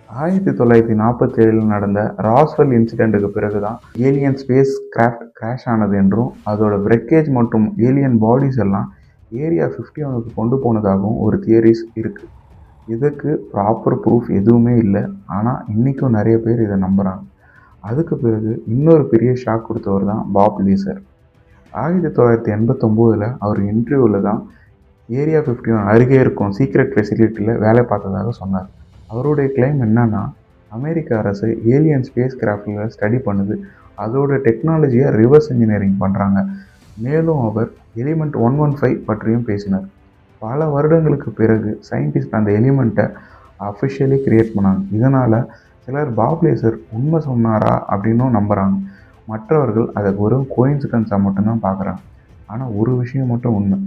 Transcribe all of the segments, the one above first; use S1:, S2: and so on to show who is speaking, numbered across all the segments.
S1: 1947 நடந்த ராஸ்வெல் இன்சிடென்ட்டுக்கு பிறகு தான் ஏலியன் ஸ்பேஸ் கிராஃப்ட் கிராஷ் ஆனது என்றும் அதோட wreckage மற்றும் ஏலியன் பாடிஸ் எல்லாம் ஏரியா 51க்கு கொண்டு போனதாகவும் ஒரு தியரிஸ் இருக்குது. இதுக்கு ப்ராப்பர் ப்ரூஃப் எதுவுமே இல்லை, ஆனால் இன்றைக்கும் நிறைய பேர் இதை நம்புகிறாங்க. அதுக்கு பிறகு இன்னொரு பெரிய ஷாக் கொடுத்தவர் தான் பாப் லீசர். 1989 அவர் இன்டர்வியூவில் தான் ஏரியா 51 அருகே இருக்கும் சீக்ரெட் ஃபெசிலிட்டியில் வேலை பார்த்ததாக சொன்னார். அவருடைய கிளைம் என்னன்னா, அமெரிக்க அரசு ஏலியன் ஸ்பேஸ் கிராஃப்டில் ஸ்டடி பண்ணுது, அதோட டெக்னாலஜியை ரிவர்ஸ் இன்ஜினியரிங் பண்ணுறாங்க. மேலும் அவர் எலிமெண்ட் 115 பற்றியும் பேசினார். பல வருடங்களுக்கு பிறகு சயின்டிஸ்ட் அந்த எலிமெண்ட்டை அஃபிஷியலி கிரியேட் பண்ணாங்க. இதனால் சிலர் பாப் லேசர் உண்மை சொன்னாரா அப்படின்னும் நம்புகிறாங்க. மற்றவர்கள் அதை ஒரு கோயின்சிடன்ஸாக மட்டும்தான் பார்க்குறாங்க. ஆனால் ஒரு விஷயம் மட்டும் உண்மை,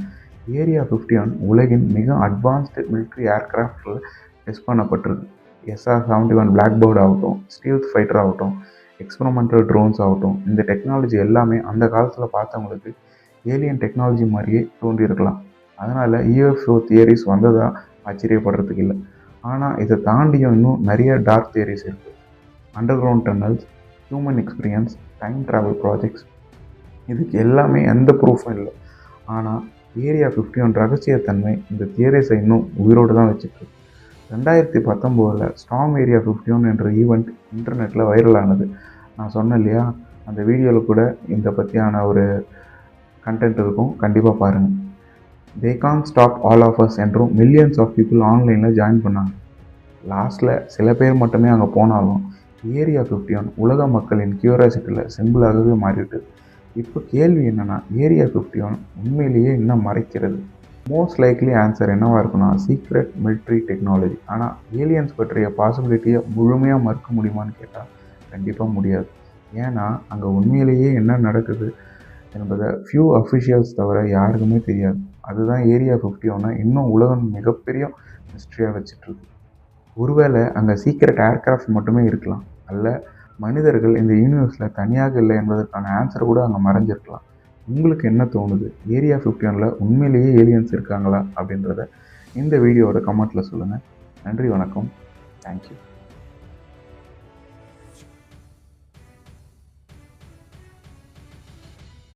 S1: ஏரியா 51 உலகின் மிக அட்வான்ஸ்டு மிலிட்ரி ஏர்கிராஃப்டில் டெஸ்ட் பண்ணப்பட்டிருக்கு. SR-71 பிளாக்பேர்ட் ஆகட்டும், ஸ்டீல்த் ஃபைட்டர் ஆகட்டும், எக்ஸ்பெரிமெண்டல் ட்ரோன்ஸ் ஆகட்டும், இந்த டெக்னாலஜி எல்லாமே அந்த காலத்தில் பார்த்தவங்களுக்கு ஏலியன் டெக்னாலஜி மாதிரியே தோன்றியிருக்கலாம். அதனால் UFO தியரிஸ் வந்ததாக ஆச்சரியப்படுறதுக்கு இல்லை. ஆனால் இதை தாண்டியும் இன்னும் நிறைய டார்க் தியரிஸ் இருக்குது. Underground tunnels, human experience, time travel projects, இதுக்கு எல்லாமே எந்த ப்ரூஃபும் இல்லை. ஆனால் ஏரியா 51 ரகசியத்தன்மை இந்த தியரிஸை இன்னும் உயிரோடு தான் வச்சுருக்கு. 2019 ஸ்டார்ம் ஏரியா 51 என்ற ஈவெண்ட் இன்டர்நெட்டில் வைரல் ஆனது. நான் சொன்னேன் இல்லையா, அந்த வீடியோவில் கூட இந்த பற்றியான ஒரு கண்டென்ட் இருக்கும், கண்டிப்பாக பாருங்கள். They can't stop all of us என்றும் மில்லியன்ஸ் ஆஃப் பீப்புள் ஆன்லைனில் ஜாயின் பண்ணாங்க. லாஸ்ட்டில் சில பேர் மட்டுமே அங்கே போனாலும் ஏரியா 51 உலக மக்களின் கியூரியாசிட்டியில் சிம்பிளாகவே மாறிட்டு. இப்போ கேள்வி என்னென்னா, ஏரியா 51 உண்மையிலேயே இன்னும் மறைக்கிறது? மோஸ்ட் லைக்லி ஆன்சர் என்னவாக இருக்குன்னா, சீக்ரெட் மிலிட்ரி டெக்னாலஜி. ஆனால் ஏலியன்ஸ் பற்றிய பாசிபிலிட்டியை முழுமையாக மறுக்க முடியுமான்னு கேட்டால் கண்டிப்பாக முடியாது. ஏன்னா அங்கே உண்மையிலேயே என்ன நடக்குது என்பதை ஃபியூ அஃபிஷியல்ஸ் தவிர யாருக்குமே தெரியாது. அதுதான் ஏரியா 51 இன்னும் உலகம் மிகப்பெரிய மிஸ்ட்ரியாக வச்சிட்ருக்கு. ஒருவேளை அங்கே சீக்ரெட் ஏர்கிராஃப்ட் மட்டுமே இருக்கலாம், அல்ல மனிதர்கள் இந்த யூனிவர்ஸில் தனியாக இல்லை என்பதற்கான ஆன்சர் கூட அங்கே மறைஞ்சிருக்கலாம். உங்களுக்கு என்ன தோணுது? ஏரியா 51 உண்மையிலேயே ஏலியன்ஸ் இருக்காங்களா அப்படின்றத இந்த வீடியோவோட கமெண்ட்டில் சொல்லுங்கள். நன்றி, வணக்கம், தேங்க்யூ.